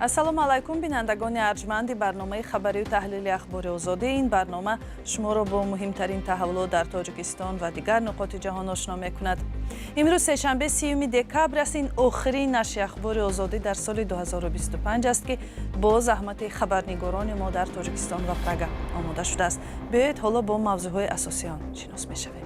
ассалому алайкум бинандагони арҷманди барномаи хабарию таҳлили ахбори озодӣ. Ин барнома шуморо бо муҳимтарин таҳаввулот дар Тоҷикистон ва дигар нуқоти ҷаҳон ошно мекунад. имрӯз сешанбе 30 декабр аст. Ин охирин нашри ахбори озодӣ дар соли 2025 аст ки бо заҳмати хабарнигорони мо дар Тоҷикистон ва Прага омода шудааст. биёед ҳоло бо мавзӯъҳои асосии он шинос мешавем.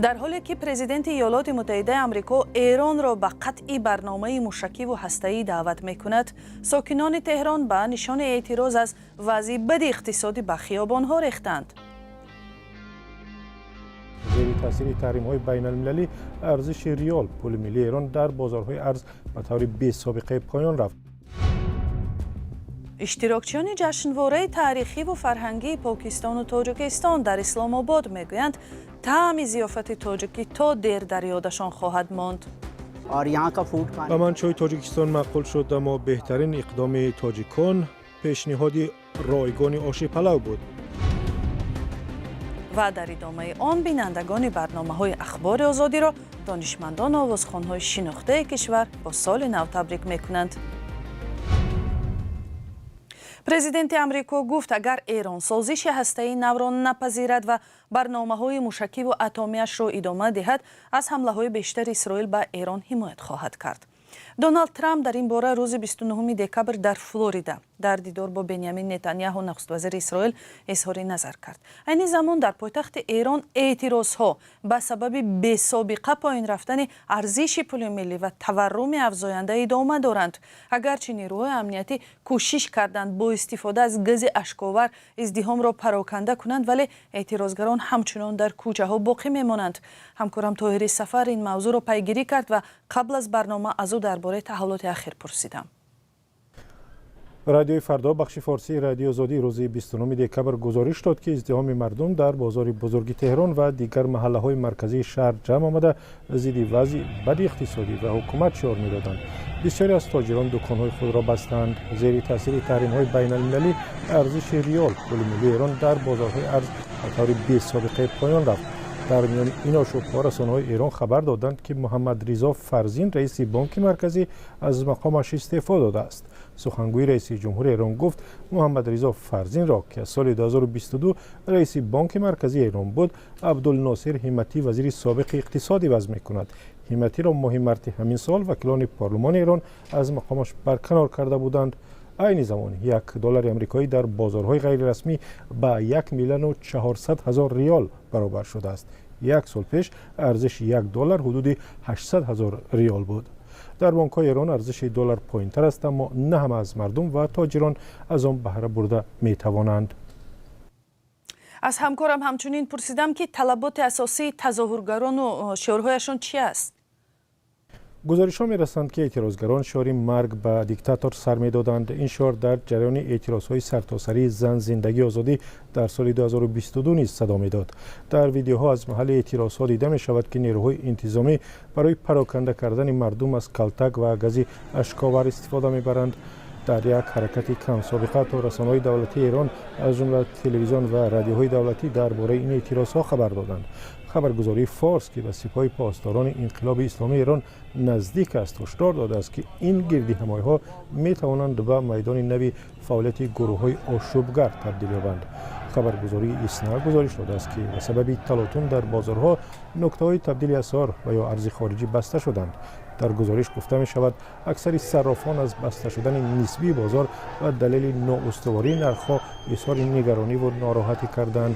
дар ҳоле ки президенти иёлоти муттаҳидаи амрико эронро ба қатъи барномаи мушакиву ҳастаӣ даъват мекунад, сокинони теҳрон ба нишони эътироз аз вазъи бади иқтисодӣ ба хиёбонҳо рехтанд. зери таъсири таҳримҳои байналмилалӣ арзиши риёл пули миллии эрон дар бозорҳои арз ба таври бесобиқа поён рафт. иштирокчиёни ҷашнвораи таърихиву фарҳангии Покистону Тоҷикистон дар Исломобод мегӯянд, таъми зиёфати тоҷикӣ то дер дар ёдашон хоҳад монд. ба ман чойи Тоҷикистон маъқул шуд, аммо беҳтарин иқдоми тоҷикон пешниҳоди ройгони оши палав буд. ва дар идомаи он бинандагони барномаҳои ахбори озодиро донишмандону овозхонҳои шинохтаи кишвар бо соли нав табрик мекунанд. президенти амрико гуфт, агар Эрон созиши ҳастаии навро напазирад ва барномаҳои мушакиву атомияшро идома диҳад, аз ҳамлаҳои бештари Исроил ба Эрон ҳимоят хоҳад кард. Доналд Трамп дар ин бора рӯзи 29 декабр дар Флорида дар дидор бо Беньямин Нетаньяҳу нахуствазири Исроил изҳори назар кард. айни замон дар пойтахти Эрон эътирозҳо ба сабаби бесобиқа поин рафтани арзиши пули миллӣ ва таварруми афзоянда идома доранд. агарчи нироҳои амниятӣ кӯшиш карданд бо истифода аз гази ашковар издиҳомро пароканда кунанд, вале эътирозгарон ҳамчунон дар кӯчаҳо боқӣ мемонанд. ҳамкорам Тоҳири Сафар ин мавзӯъро пайгирӣ кард ва қабл аз барнома аз ӯ дар бораи таҳаввулоти ахир пурсидам. радиои фардо бахши форсии радиои озодӣ рӯзи 29 декабр гузориш дод, ки издиҳоми мардум дар бозори бузурги Теҳрон ва дигар маҳаллаҳои марказии шаҳр ҷамъ омада зидди вазъи бади иқтисодӣ ва ҳукумат шиор медоданд. бисёре аз тоҷирон дуконҳои худро бастанд. зери таъсири таҳримҳои байналмилалӣ арзиши риёл пули миллии Эрон дар бозорҳои арз ба таври бесобиқаи поён рафт. дар миёни ин ошӯбҳо расонаҳои Эрон хабар доданд, ки Муҳаммад Ризо Фарзин раиси бонки марказӣ аз мақомаш истеъфо додааст. сухангӯи раиси ҷумҳури Эрон гуфт, Муҳаммад Ризо Фарзинро, ки аз соли 2022 раиси бонки марказии Эрон буд, Абдулносир Ҳиматӣ вазири собиқи иқтисодӣ вазъ мекунад. Ҳиматиро моҳи марти ҳамин сол вакилони парлумони Эрон аз мақомаш барканор карда буданд. айни замон $1 амрикоӣ дар бозорҳои ғайрирасмӣ ба 1 миллион و 400 ҳазор риёл баробар шудааст. як сол пеш арзиши $1 ҳудуди 800 ҳазор риёл буд. дар бонкҳои Эрон арзиши доллар поинтар аст, аммо на ҳама аз мардум ва тоҷирон аз он баҳра бурда метавонанд. аз ҳамкорам ҳамчунин пурсидам, ки талаботи асосии тазоҳургарону шиорҳояшон чи аст? гузоришҳо мерасанд, ки эътирозгарон шиори марг ба диктатор сар медоданд. ин шиор дар ҷараёни эътирозҳои сартосарии зан зиндагии озодӣ дар соли 2022 низ садо медод. дар видеоҳо аз маҳалли эътирозҳо дида мешавад, ки нерӯҳои интизомӣ барои пароканда кардани мардум аз калтак ва гази ашковар истифода мебаранд. дар як ҳаракати камсобиқа то расонаҳои давлатии Эрон аз ҷумла телевизион ва радиоҳои давлатӣ дар бораи ин эътирозҳо хабар доданд. хабаргузории Форс, ки ба сипоҳи посдорони инқилоби исломии Эрон наздик аст, ҳушдор додааст, ки ин гирдиҳамоиҳо метавонанд ба майдони нави фаъолияти гурӯҳҳои ошӯбгар табдил ёбанд. хабаргузории ИСНА гузориш додааст, ки ба сабаби талотун дар бозорҳо нуқтаҳои табдили асъор ва ё арзи хориҷӣ баста шуданд. дар гузориш гуфта мешавад, аксари саррофон аз баста шудани нисбии бозор ва далели ноустувории нархҳо изҳори нигарониву нороҳатӣ карданд.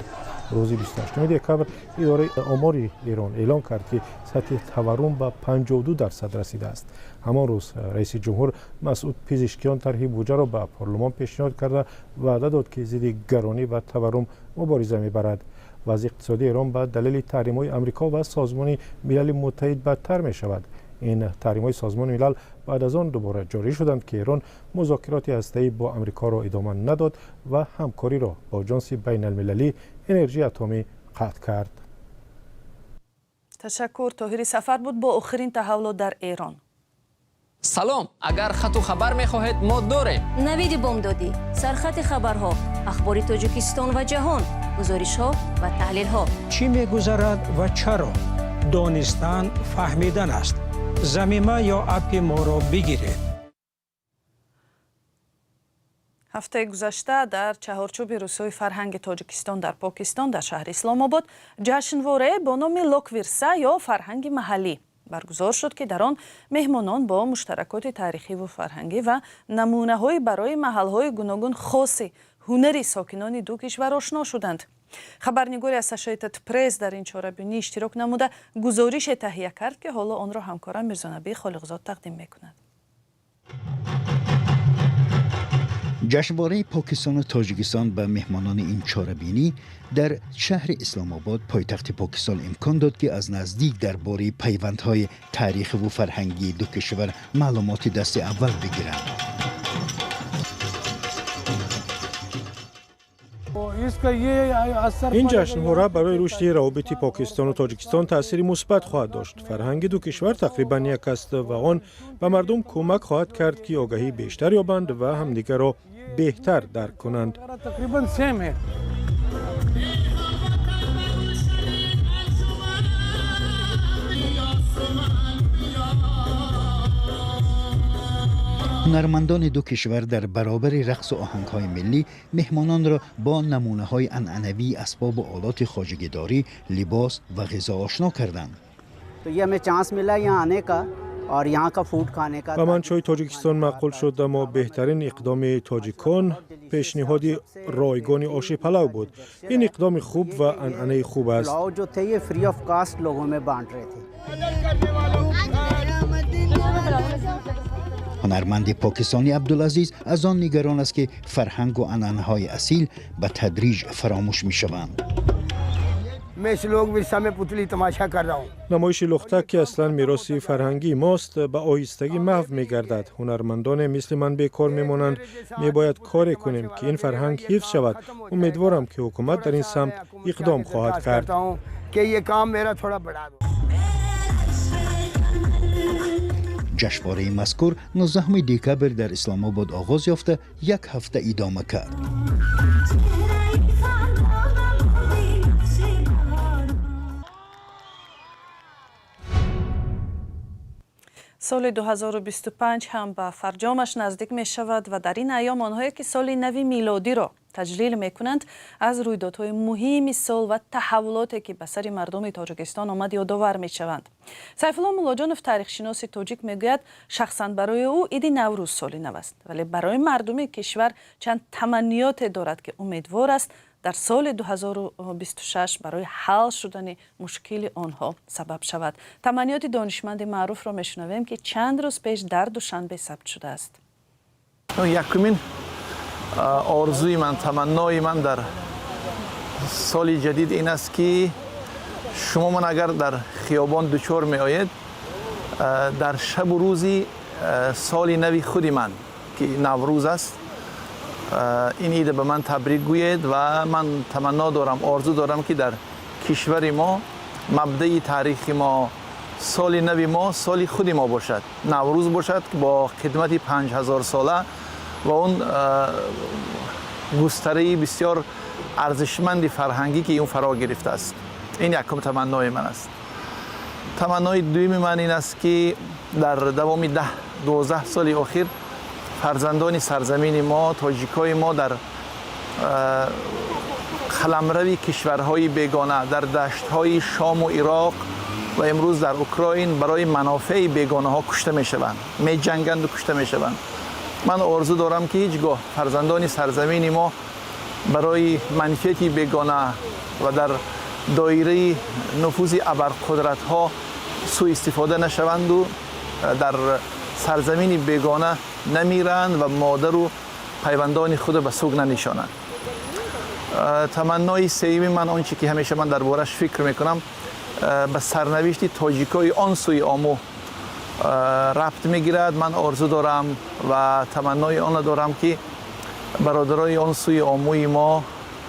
рӯзи 28 декабр идораи омори Эрон эълон кард, ки сатҳи таваррум ба 52% расидааст. ҳамон рӯз раиси ҷумҳур Масъуд Пизишкиён тарҳи буҷаро ба парлумон пешниҳод карда ваъда дод, ки зидди гаронӣ ва таваррум мубориза мебарад. вазъи иқтисодии Эрон ба далели таҳримҳои Амрико ва Созмони Милали Муттаҳид бадтар мешавад. ин таҳримҳои Созмони милал баъд аз он дубора ҷорӣ шуданд, ки Эрон музокироти ҳастаӣ бо Амрикоро идома надод ва ҳамкориро бо ҷонси байналмилалӣ энержии атомӣ қатъ кард. ташаккур. Тоҳири Сафар буд бо охирин таҳаввулот дар Эрон. салом, агар хату хабар мехоҳед мо дорем. навиди бомдодӣ, сархати хабарҳо, ахбори Тоҷикистон ва ҷаҳон, гузоришҳо ва таҳлилҳо. чӣ мегузарад ва чаро? донистан фаҳмидан аст. замима ё апи моро бигиред. هفته گذشته در چهارچوب روزهای فرهنگ تاجیکستان در پاکستان در شهر اسلام آباد جشنواره با نام لوکویرسا یا فرهنگ محلی برگزار شد که در آن مهمانان با مشترکات تاریخی و فرهنگی و نمونه‌های برای محل‌های گوناگون خاص هنری ساکنان دو کشور آشنا شدند. خبرنگاری اسوسییتد پرس در این چاره‌بینی اشتراک نموده گزارش تهیه کرد که حالا آن را همکارم میرزانبی خالقزاد تقدیم می‌کند. جشنواره پاکستان و تاجیکستان به مهمانان این چاره‌بینی در شهر اسلام آباد پایتخت پاکستان امکان داد که از نزدیک درباره پیوندهای تاریخی و فرهنگی دو کشور معلومات دست اول بگیرند. این جشنواره برای رشد روابط پاکستان و تاجیکستان تأثیری مثبت خواهد داشت. فرهنگ دو کشور تقریبا یک است و آن به مردم کمک خواهد کرد که آگاهی بیشتر یابند و همدیگر را بهتر درک کنند. هنرمندان دو کشور در برابر رقص و آهنگ‌های ملی مهمانان را با نمونه‌های عنعنوی اسباب و آلات خواجگی‌داری، لباس و غذا آشنا کردند. و من چای تاجیکستان معقول شد، اما بهترین اقدام تاجیکان پیشنهاد رایگان آش پلو بود. این اقدام خوب و عنعنه خوب است. هنرمند پاکستانی عبدالعزیز از آن نگران است که فرهنگ و عنعنه‌های اصیل به تدریج فراموش می‌شوند. نمایش لختک که اصلا میراث فرهنگی ماست به آهستگی محو می‌گردد. هنرمندان مثل من بیکار می‌مانند. می‌باید کاری کنیم که این فرهنگ حفظ شود. امیدوارم که حکومت در این سمت اقدام خواهد کرد. جشنواره مذکور 19 دکبر در اسلام آباد آغاز یافته یک هفته ادامه کرد. سال 2025 هم به فرجامش نزدیک می شود و در این ایام آنهایی که سال نو میلادی را تجلیل می کنند از رویدادهای مهم سال و تحولاتی که به سر مردم تاجیکستان آمد یادآور می شوند. سیفالله ملاجانوف تاریخ شناس تاجیک می گوید شخصا برای او عید نوروز سال نو است، ولی برای مردم کشور چند تمنیات دارد که امیدوار است در سال 2026 برای حل شدن مشکل آنها سبب شود. تمنیات دانشمند معروف را میشنویم که چند روز پیش در دوشنبه ثبت شده است. یکمین آرزوی من، تمنای من در سال جدید این است که شما من اگر در خیابان دچار می آید در شب و روزی سال نوی خودی من که نوروز است این ایده به من تبریک گوید و من تمنا دارم، آرزو دارم که در کشور ما مبدأ تاریخ ما سال نوی ما سال خودی ما باشد، نوروز باشد که با خدمت 5000 ساله و اون گستره بسیار ارزشمند فرهنگی که اون فرا گرفته است. این یکم تمنای من است. تمنای دوم من این است که در دوام 10-12 سال اخیر فرزندان سرزمین ما، تاجیکای ما در قلمرو کشورهای بیگانه، در دشت‌های شام و عراق و امروز در اوکراین برای منافع بیگانه ها کشته می‌شوند، می‌جنگند و کشته می‌شوند. من آرزو دارم که هیچگاه فرزندان سرزمین ما برای منفعت بیگانه و در دایره نفوذ ابرقدرت‌ها سوء استفاده نشوند و در سرزمین بیگانه نمیرند و مادر و پیوندان خود به سوگ ننشانند. تمنای سوم من آنچه که همیشه من دربارش فکر میکنم به سرنوشت تاجیکای آن سوی آمو ربط میگیرد. من آرزو دارم و تمنای آن دارم که برادرای آن سوی آموی ما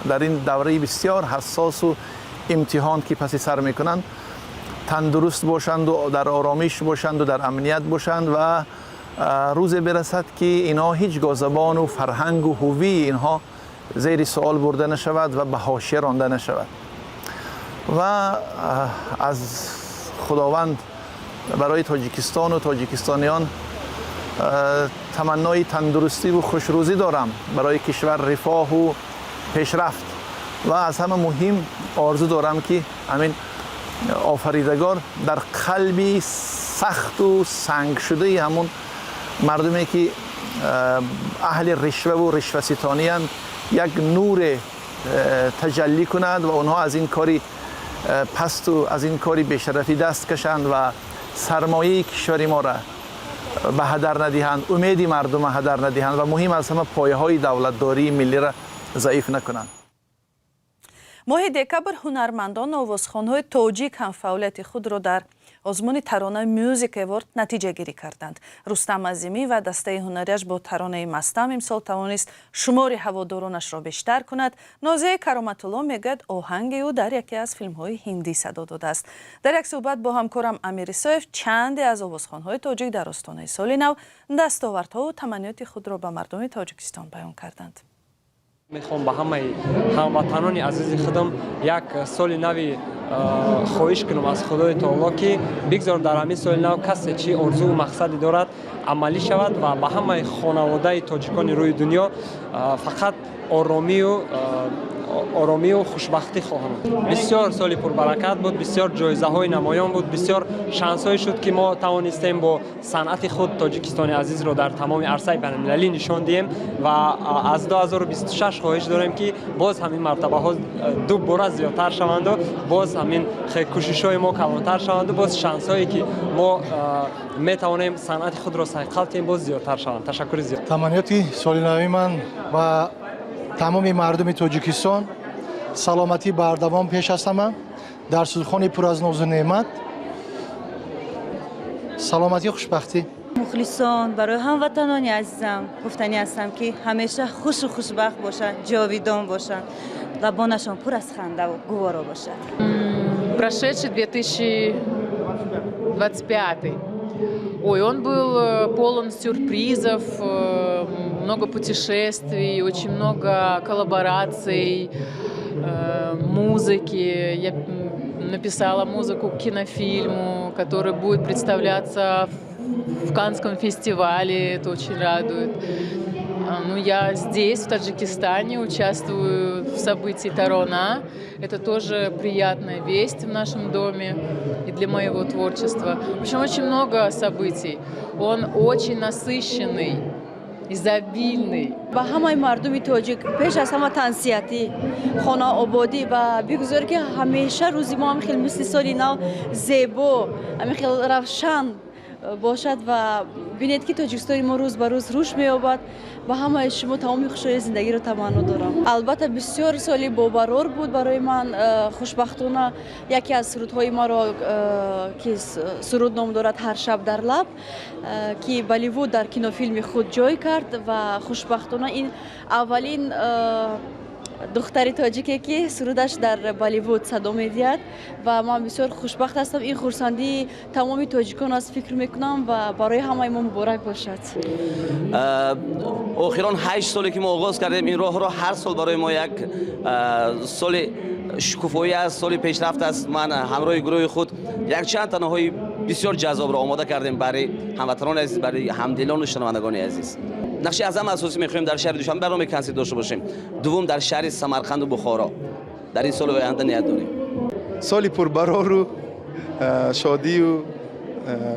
در این دوره بسیار حساس و امتحان که پس سر میکنند تندرست باشند و در آرامش باشند و در امنیت باشند و روز برسد که اینها هیچ زبان و فرهنگ و هویت اینها زیر سوال برده نشود و به حاشیه رانده نشود. و از خداوند برای تاجیکستان و تاجیکستانیان تمنای تندرستی و خوشروزی دارم برای کشور، رفاه و پیشرفت و از همه مهم آرزو دارم که همین آفریدگار در قلبی سخت و سنگ شده همون مردمی که اهل رشوه و رشوه ستانی اند یک نور تجلی کند و اونها از این کاری پست و از این کاری بیشرفی دست کشند و سرمایه کشور ما را به هدر ندهند، امید مردم را هدر ندهند و مهم از همه پایه های دولتداری ملی را ضعیف نکنند. ماه دکبر هنرمندان و آوازخوان‌های تاجیک هم فعالیت خود را در آزمون ترانه میوزیک اوارد نتیجه گیری کردند. رستم عظیمی و دسته هنریش با ترانه مستم امسال توانست شمار هوادارانش را بیشتر کند. نازیه کرامت الله میگوید آهنگ او در یکی از فیلم‌های هندی صدا داده است. در یک صحبت با همکارم امیر سایف چندی از آوازخوان‌های تاجیک در آستانه سال نو دستاوردها و تمنیات خود را به مردم تاجیکستان بیان کردند. میخوام به همه هموطنان عزیز خودم یک سال نوی خواهش کنم از خدای تعالی که بگذار در همین سال نو کسی چی آرزو و مقصدی دارد عملی شود و به همه خانواده تاجیکان روی دنیا فقط آرامی و خوشبختی خواهم. بسیار سالی پربرکت بود، بسیار جایزه های نمایان بود، بسیار شانس های شد که ما توانستیم با صنعت خود تاجیکستان عزیز را در تمام عرصه بین‌المللی نشان دهیم و از 2026 خواهش داریم که باز همین مرتبه ها دوباره زیادتر شوند و باز همین کوشش های ما کمتر شوند و باز شانس هایی که ما می توانیم صنعت خود را صیقل کنیم باز زیادتر شوند. تشکر زیاد. تمنیات سال نوی من و تمام مردم تاجیکستان سلامتی بردوام پیش هستم. در سودخانه پر از ناز و نعمت سلامتی و خوشبختی. مخلصان برای هموطنان عزیزم گفتنی هستم که همیشه خوش و خوشبخت باشن، جاویدان باشن، لبانشان پر از خنده و گوارا باشد. Прошедший 2025. Ой, он был полон сюрпризов, много путешествий, очень много коллабораций, музыки. Я написала музыку к кинофильму, который будет представляться в Каннском фестивале. Это очень радует. Ну, я здесь, в Таджикистане, участвую в событии Тарона. Это тоже приятная весть в нашем доме и для моего творчества. В общем, очень много событий. Он очень насыщенный, изобильный. با همه مردم تاجیک پیش از همه تنسیتی خانه آبادی و بگذار که همیشه روزی ما هم خیلی مثل سالی نو زیبا همین خیلی روشن باشد و بینید که تاجیکستان ما روز به روز رشد می‌یابد و همه شما تمام خوشحالی زندگی رو تمنا دارم. البته بسیار سالی باورور بود برای من. خوشبختانه یکی از سرودهای ما را که سرود نام دارد هر شب در لب که بالیوود در کینوفیلم خود جای کرد و خوشبختانه این اولین دختری تاجیکی که سرودش در بالیوود صدا می‌دهد و من بسیار خوشبخت هستم. این خورسندی تمام تاجیکان از فکر میکنم و برای همه ما مبارک باشد. اخیراً 8 سالی که ما آغاز کردیم این راه را، هر سال برای ما یک سال شکوفایی است، سال پیشرفت است. من همراه گروه خود یک چند تنهایی بسیار جذاب را آماده کردیم برای هموطنان عزیز، برای همدلان و شنوندگان عزیز. نقش اعظم اساسی می‌خوایم در شهر دوشنبه برنامه کنسرت داشته باشیم. دوم در شهر سمرقند و بخارا در این سال آینده نیت داریم. سالی پربرار و شادی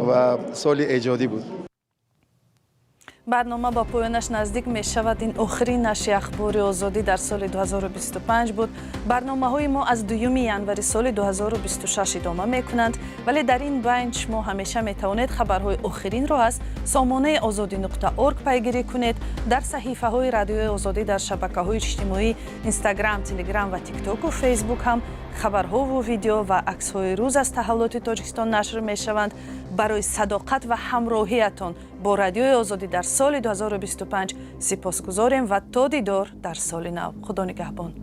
و سال ایجادی بود. برنامه با پایانش نزدیک می شود. این آخرین نشر اخبار آزادی در سال 2025 بود. برنامه‌های ما از 2 ینوری سال 2026 ادامه می کنند، ولی در این بین شما همیشه می توانید خبرهای آخرین را از سامانه azadi.org پیگیری کنید. در صحیفه های رادیوی آزادی در شبکه‌های اجتماعی اینستاگرام، تلگرام و تیک تاک و فیسبوک هم خبرها و ویدیو و عکس‌های روز از تحولات تاجیکستان نشر می شوند. برای صداقت و همراهیتان با رادیوی آزادی در سال 2025 سپاسگزاریم و تا دیدار در سال نو. خدا نگهبان.